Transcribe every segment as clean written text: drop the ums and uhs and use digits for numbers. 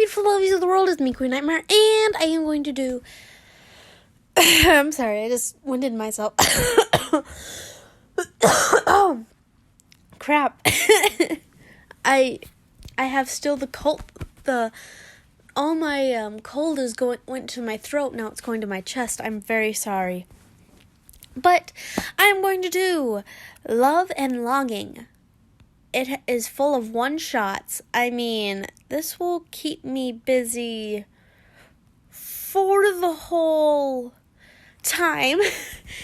beautiful lovies of the world, it's me, Queen Nightmare, and I am going to do... I'm sorry, I just winded myself. Oh, crap. I have still the cold, all my cold went to my throat, now it's going to my chest. I'm very sorry. But I'm going to do Love and Longing. It is full of one-shots. I mean, this will keep me busy for the whole time.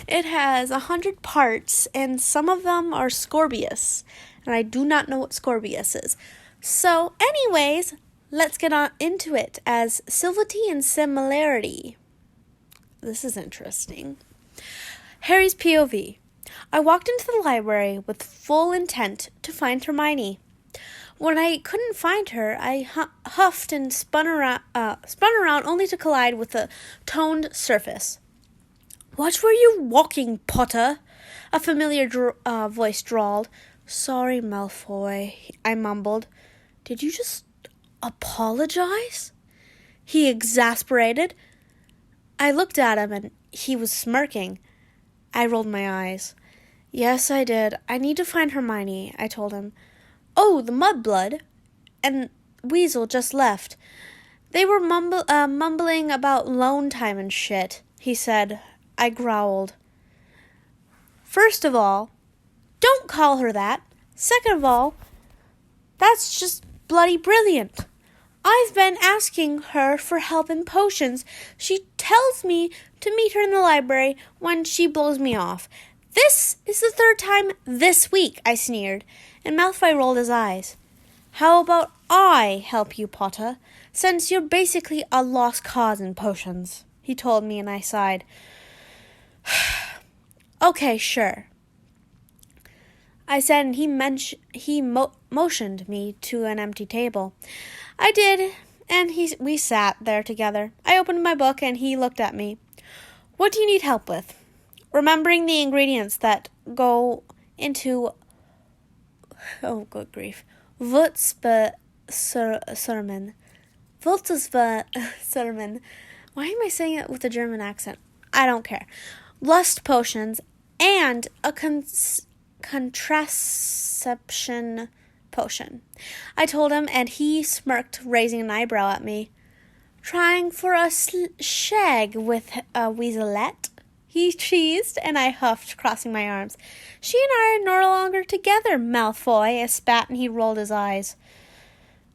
It has 100 parts, and some of them are Scorpius, and I do not know what Scorpius is. So, anyways, let's get on into it as Civility and Similarity. This is interesting. Harry's POV. I walked into the library with full intent to find Hermione. When I couldn't find her, I huffed and spun around only to collide with a toned surface. "What were you walking, Potter?" a familiar voice drawled. "Sorry, Malfoy," I mumbled. "Did you just apologize?" he exasperated. I looked at him and he was smirking. I rolled my eyes. "Yes, I did. I need to find Hermione," I told him. "Oh, the Mudblood and Weasel just left. They were mumbling about loan time and shit," he said. I growled. "First of all, don't call her that. Second of all, that's just bloody brilliant. I've been asking her for help in potions. She tells me to meet her in the library when she blows me off. This is the third time this week," I sneered, and Malfoy rolled his eyes. "How about I help you, Potter, since you're basically a lost cause in potions," he told me, and I sighed. "Okay, sure," I said, and he motioned me to an empty table. I did, and we sat there together. I opened my book, and he looked at me. "What do you need help with?" Remembering the ingredients that go into... Oh, good grief. Wurzburg-Sermon. Wurzburg-Sermon. Why am I saying it with a German accent? I don't care. Lust potions and a contraception potion, I told him, and he smirked, raising an eyebrow at me. "Trying for a shag with a weaselette?" He cheesed, and I huffed, crossing my arms. "She and I are no longer together, Malfoy," I spat, and he rolled his eyes.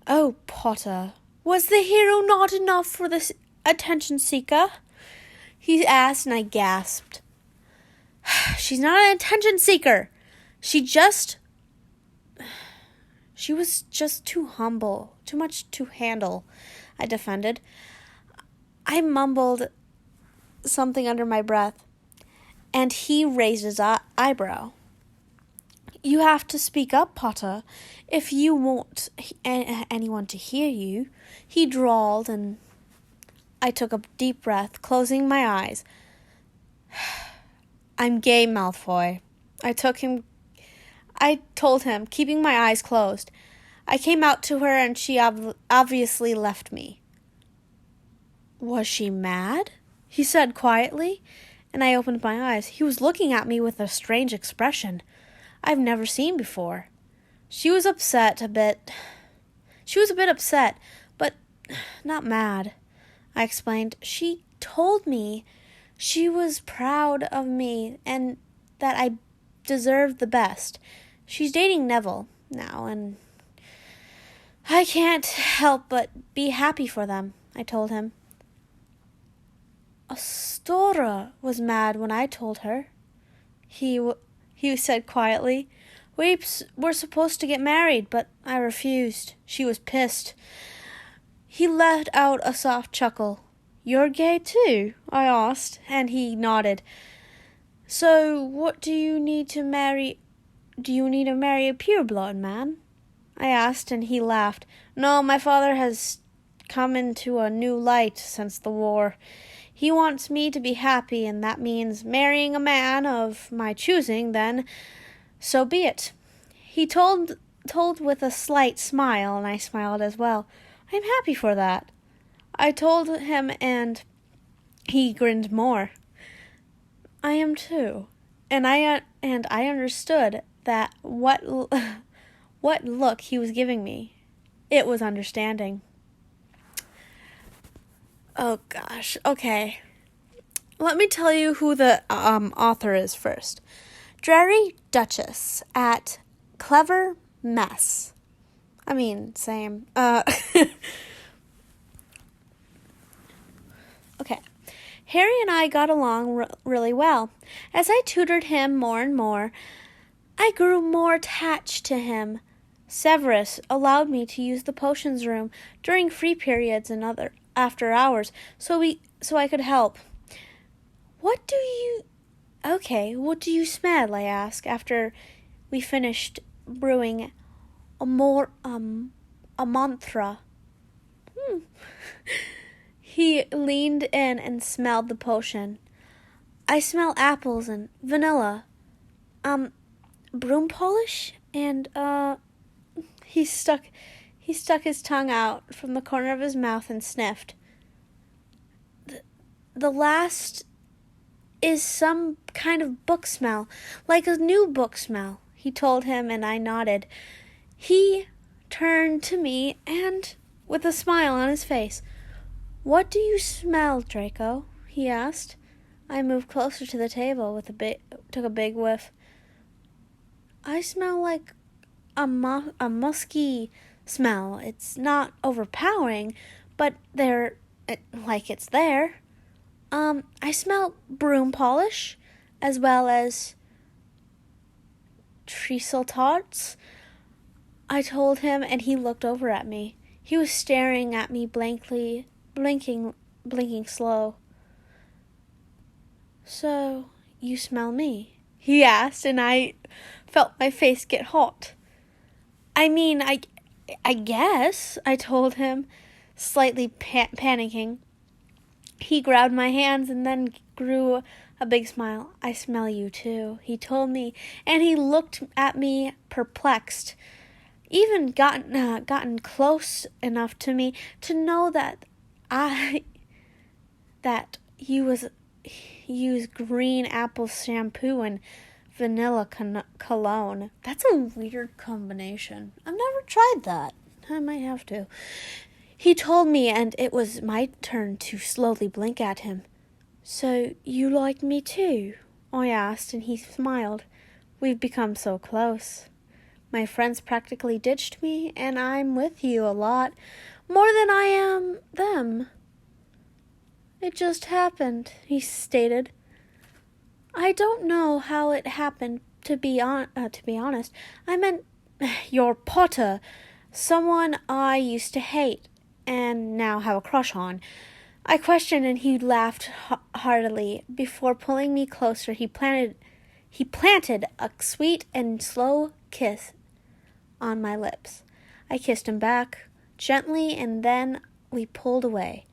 "Oh, Potter, was the hero not enough for this attention seeker?" he asked, and I gasped. "She's not an attention seeker. She was just too humble, too much to handle," I defended. I mumbled something under my breath, and he raised his eyebrow. "You have to speak up, Potter, if you want anyone to hear you," he drawled, and I took a deep breath, closing my eyes. "I'm gay, Malfoy," I told him, keeping my eyes closed. I came out to her, and she obviously left me. "Was she mad?" he said quietly, and I opened my eyes. He was looking at me with a strange expression I've never seen before. She was a bit upset, but not mad, I explained. "She told me she was proud of me and that I deserved the best. She's dating Neville now, and I can't help but be happy for them," I told him. "Astora was mad when I told her," he said quietly. "We were supposed to get married, but I refused. She was pissed." He let out a soft chuckle. "You're gay too?" I asked, and he nodded. "So what do you need to marry? Do you need to marry a pureblood man?" I asked, and he laughed. "No, my father has come into a new light since the war. He wants me to be happy, and that means marrying a man of my choosing, then so be it." He told with a slight smile, and I smiled as well. I'm happy for that, I told him, and he grinned more. I am too. And I understood that what look he was giving me. It was understanding. Oh gosh. Okay. Let me tell you who the author is first. Drarry Duchess at Clever Mess. I mean, same. Okay. Harry and I got along really well. As I tutored him more and more, I grew more attached to him. Severus allowed me to use the potions room during free periods and other after hours, so I could help. What do you smell? I asked after we finished brewing a mantra. He leaned in and smelled the potion. I smell apples and vanilla. Broom polish? And, he stuck his tongue out from the corner of his mouth and sniffed. The last is some kind of book smell, like a new book smell, he told him, and I nodded. He turned to me and, with a smile on his face, "What do you smell, Draco?" he asked. I moved closer to the table took a big whiff. I smell like a musky smell. It's not overpowering, but it's there. I smell broom polish, as well as treacle tarts, I told him, and he looked over at me. He was staring at me blankly, blinking slow. "So, you smell me?" he asked, and I felt my face get hot. "I mean, I guess," I told him, slightly panicking. He grabbed my hands and then grew a big smile. "I smell you too," he told me, and he looked at me perplexed. Even gotten close enough to me to know that he used green apple shampoo and vanilla cologne. That's a weird combination. I've never tried that. I might have to. He told me, and it was my turn to slowly blink at him. "So you like me too?" I asked, and he smiled. "We've become so close. My friends practically ditched me, and I'm with you a lot, more than I am them." "It just happened," he stated. "I don't know how it happened, to be honest. I meant your Potter, someone I used to hate and now have a crush on." I questioned, and he laughed heartily. Before pulling me closer, he planted a sweet and slow kiss on my lips. I kissed him back gently, and then we pulled away.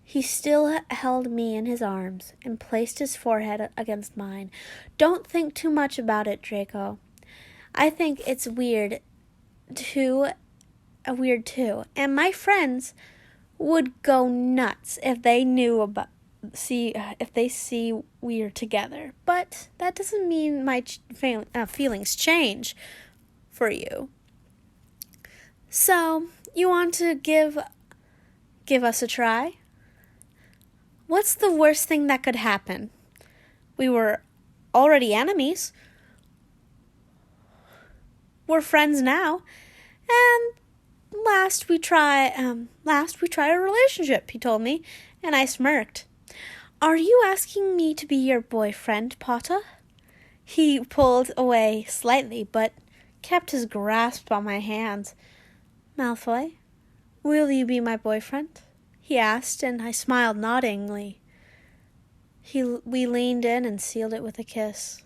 He still held me in his arms and placed his forehead against mine. "Don't think too much about it, Draco. I think it's weird too, and my friends would go nuts if they see we're together. But that doesn't mean my feelings change for you. So, you want to give us a try? What's the worst thing that could happen? We were already enemies. We're friends now, and last we try a relationship," he told me, and I smirked. "Are you asking me to be your boyfriend, Potter?" He pulled away slightly, but kept his grasp on my hands. "Malfoy, will you be my boyfriend?" he asked, and I smiled noddingly. We leaned in and sealed it with a kiss.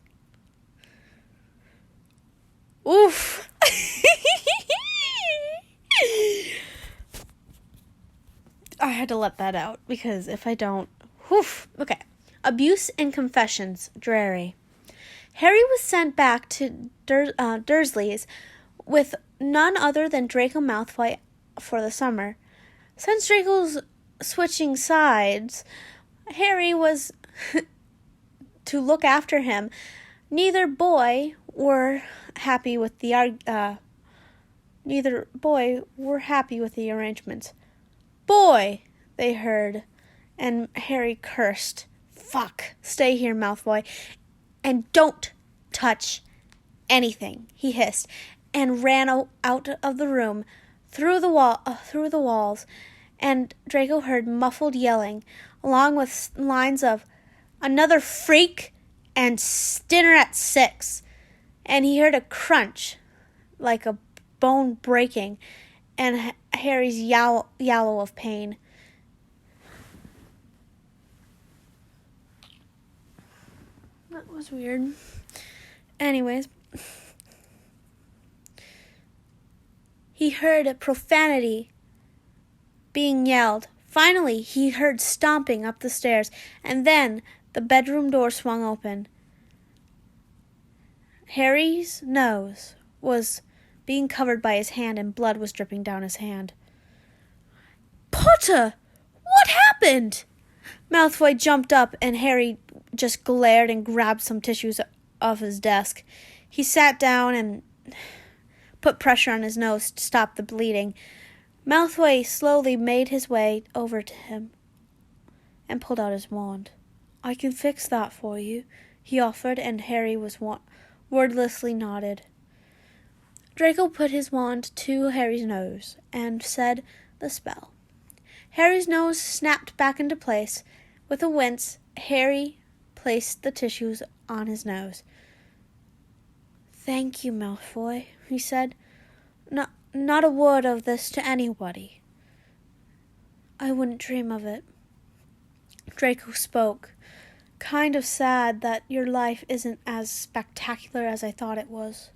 Oof! I had to let that out, because if I don't... Woof! Okay. Abuse and Confessions, Drarry. Harry was sent back to Dursley's with none other than Draco Malfoy for the summer. Since Draco's switching sides, Harry was to look after him. Neither boy were happy with the arrangement. "Boy," they heard, and Harry cursed. "Fuck, stay here, Malfoy, and don't touch anything," he hissed, and ran out of the room through the walls. And Draco heard muffled yelling, along with lines of "another freak" and "dinner at 6." And he heard a crunch, like a bone breaking, and Harry's yowl of pain. That was weird. Anyways, he heard a profanity being yelled. Finally, he heard stomping up the stairs, and then the bedroom door swung open. Harry's nose was being covered by his hand, and blood was dripping down his hand. "Potter! What happened?" Malfoy jumped up, and Harry just glared and grabbed some tissues off his desk. He sat down and put pressure on his nose to stop the bleeding. Malfoy slowly made his way over to him and pulled out his wand. "I can fix that for you," he offered, and Harry was wordlessly nodded. Draco put his wand to Harry's nose and said the spell. Harry's nose snapped back into place. With a wince, Harry placed the tissues on his nose. "Thank you, Malfoy," he said. Not a word of this to anybody." "I wouldn't dream of it." Draco spoke. "Kind of sad that your life isn't as spectacular as I thought it was."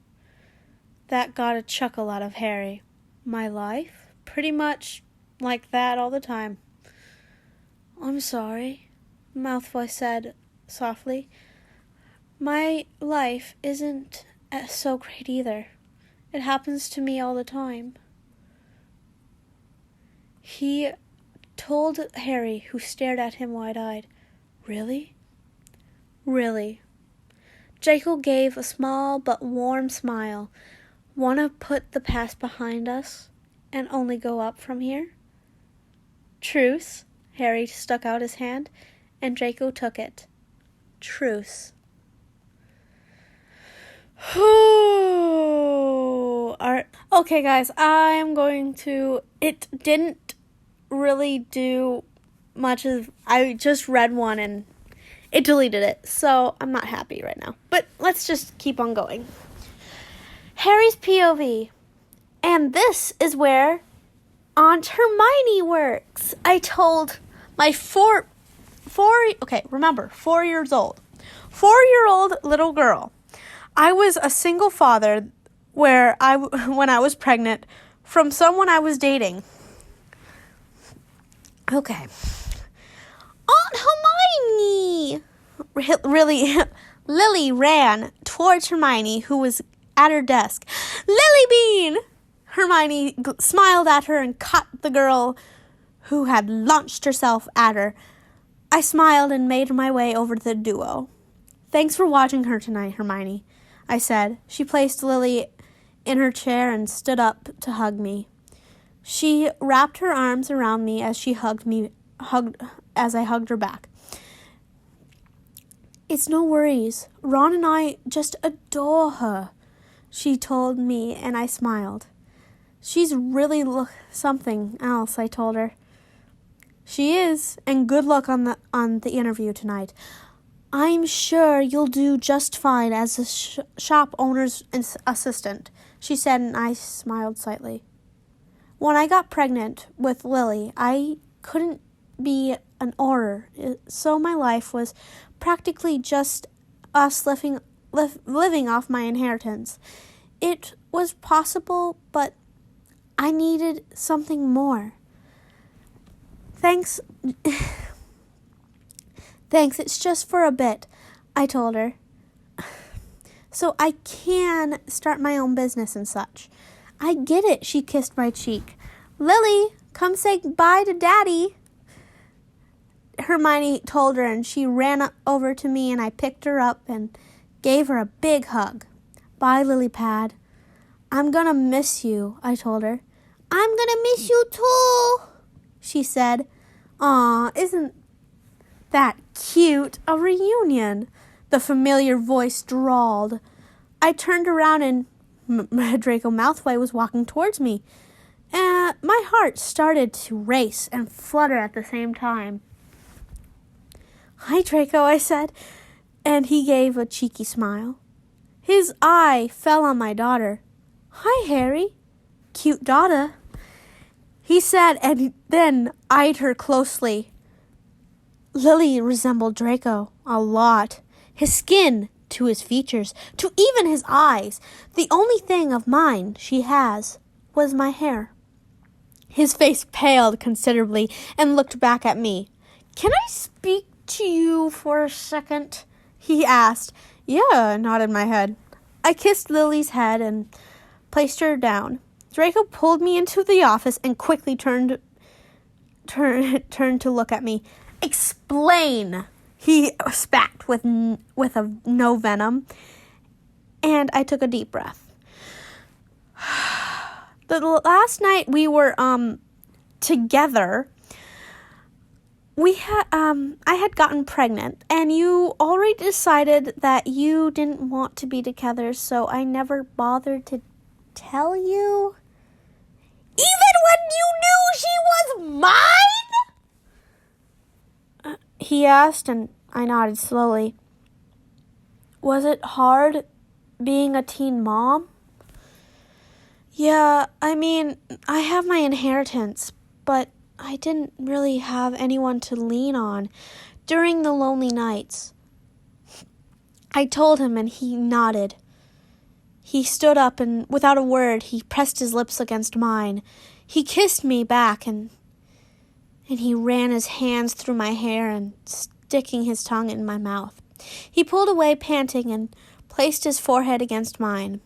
That got a chuckle out of Harry. "My life? Pretty much like that all the time." "I'm sorry," Malfoy said softly. "My life isn't so great either. It happens to me all the time." He told Harry, who stared at him wide-eyed. "Really?" "Really." Draco gave a small but warm smile. "Want to put the past behind us and only go up from here?" "Truce." Harry stuck out his hand, and Draco took it. "Truce." Okay, guys, it didn't really do much I just read one and it deleted it, so I'm not happy right now. But let's just keep on going. Harry's POV. And this is where Aunt Hermione works. I told my 4 years old. 4-year-old little girl. I was a single father when I was pregnant from someone I was dating. Okay. Aunt Hermione! Lily ran towards Hermione, who was at her desk. "Lily Bean!" Hermione smiled at her and caught the girl who had launched herself at her. I smiled and made my way over to the duo. "Thanks for watching her tonight, Hermione," I said. She placed Lily in her chair and stood up to hug me. She wrapped her arms around me as I hugged her back. "It's no worries. Ron and I just adore her," she told me, and I smiled. "She's really something else," I told her. "She is, and good luck on the interview tonight. I'm sure you'll do just fine as a shop owner's assistant," she said, and I smiled slightly. When I got pregnant with Lily, I couldn't be an order, so my life was practically just us living off my inheritance. It was possible, but I needed something more. Thanks, it's just for a bit," I told her. "So I can start my own business and such." "I get it," she kissed my cheek. Lily, come say bye to Daddy, Hermione told her, and she ran over to me, and I picked her up and gave her a big hug. Bye, Lily Pad. I'm gonna miss you, I told her. I'm gonna miss you too, she said. Aw, isn't that cute? A reunion, the familiar voice drawled. I turned around and Draco Malfoy was walking towards me. My heart started to race and flutter at the same time. Hi, Draco, I said, and he gave a cheeky smile. His eye fell on my daughter. Hi, Harry. Cute daughter, he said, and then eyed her closely. Lily resembled Draco a lot. His skin to his features, to even his eyes. The only thing of mine she has was my hair. His face paled considerably and looked back at me. Can I speak to you for a second? He asked. Yeah, I nodded my head. I kissed Lily's head and placed her down. Draco pulled me into the office and quickly turned to look at me. Explain, he spat with no venom, and I took a deep breath. The last night we were together, I had gotten pregnant, and you already decided that you didn't want to be together, so I never bothered to tell you. Even when you knew she was mine? He asked, and I nodded slowly. Was it hard being a teen mom? Yeah, I mean, I have my inheritance, but I didn't really have anyone to lean on during the lonely nights. I told him, and he nodded. He stood up, and without a word, he pressed his lips against mine. He kissed me back, and he ran his hands through my hair and sticking his tongue in my mouth. He pulled away, panting, and placed his forehead against mine.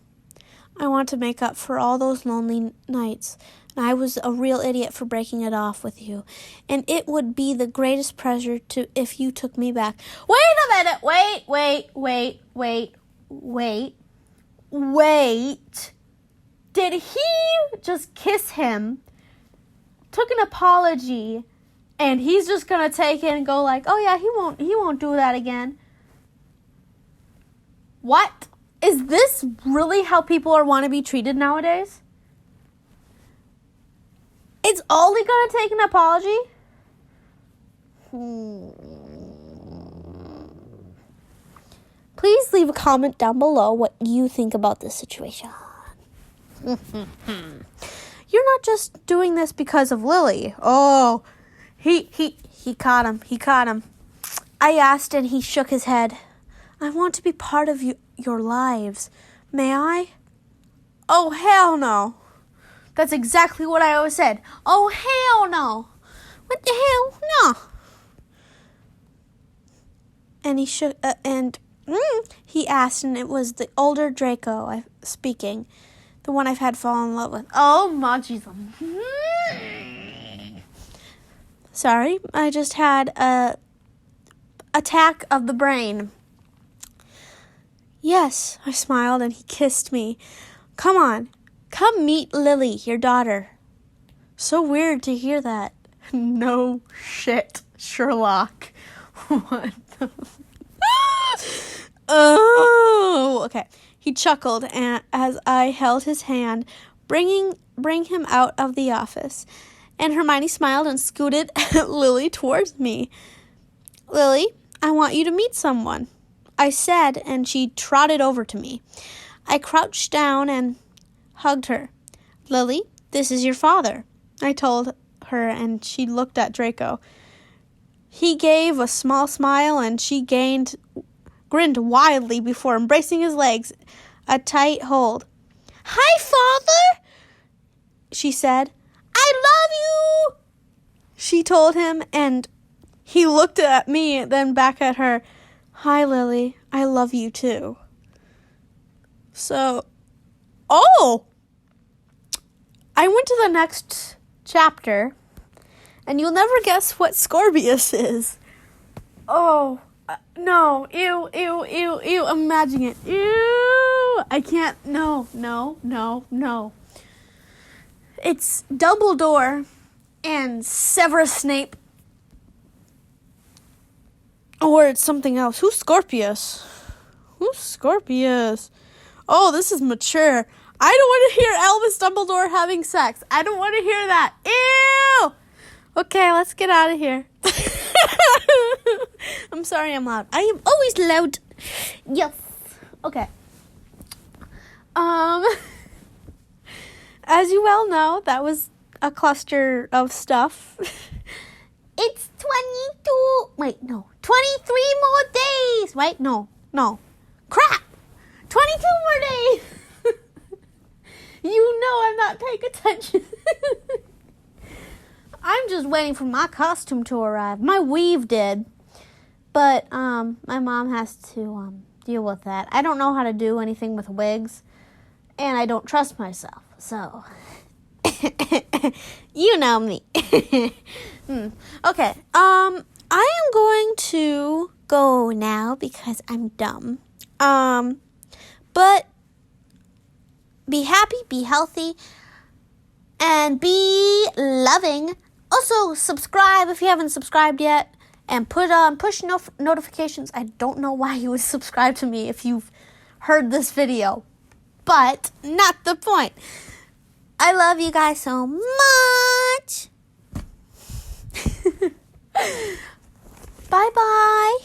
I want to make up for all those lonely nights. I was a real idiot for breaking it off with you, and it would be the greatest pleasure if you took me back. Wait a minute! Wait. Did he just kiss him, took an apology, and he's just gonna take it and go like, oh yeah, he won't do that again? What? Is this really how people want to be treated nowadays? It's only going to take an apology? Please leave a comment down below what you think about this situation. You're not just doing this because of Lily. Oh, he caught him. He caught him. I asked, and he shook his head. I want to be part of your lives. May I? Oh, hell no. That's exactly what I always said. Oh, hell no. What the hell? No. And he shook, he asked, and it was the older Draco speaking, the one I've had fallen in love with. Oh, my Jesus. Sorry, I just had a attack of the brain. Yes, I smiled, and he kissed me. Come on. Come meet Lily, your daughter. So weird to hear that. No shit, Sherlock. What the... Oh, okay. He chuckled as I held his hand, bring him out of the office. And Hermione smiled and scooted Lily towards me. Lily, I want you to meet someone, I said, and she trotted over to me. I crouched down and hugged her. Lily, this is your father, I told her, and she looked at Draco. He gave a small smile, and she grinned wildly before embracing his legs, a tight hold. Hi, Father, she said. I love you, she told him, and he looked at me, then back at her. Hi, Lily, I love you too. I went to the next chapter, and you'll never guess what Scorpius is. Oh, no, ew, imagine it. Ew, I can't, no. It's Dumbledore and Severus Snape. Or it's something else. Who's Scorpius? Oh, this is mature. I don't want to hear Albus Dumbledore having sex. I don't want to hear that. Ew! Okay, let's get out of here. I'm sorry I'm loud. I am always loud. Yes. Okay. As you well know, that was a cluster of stuff. It's 23 more days. Wait, no. Crap! 22 more days. You know I'm not paying attention. I'm just waiting for my costume to arrive. My weave did. But my mom has to deal with that. I don't know how to do anything with wigs. And I don't trust myself. So, you know me. Okay. I am going to go now because I'm dumb. But be happy, be healthy, and be loving. Also, subscribe if you haven't subscribed yet, and put on push notifications. I don't know why you would subscribe to me if you've heard this video, but not the point. I love you guys so much. Bye-bye.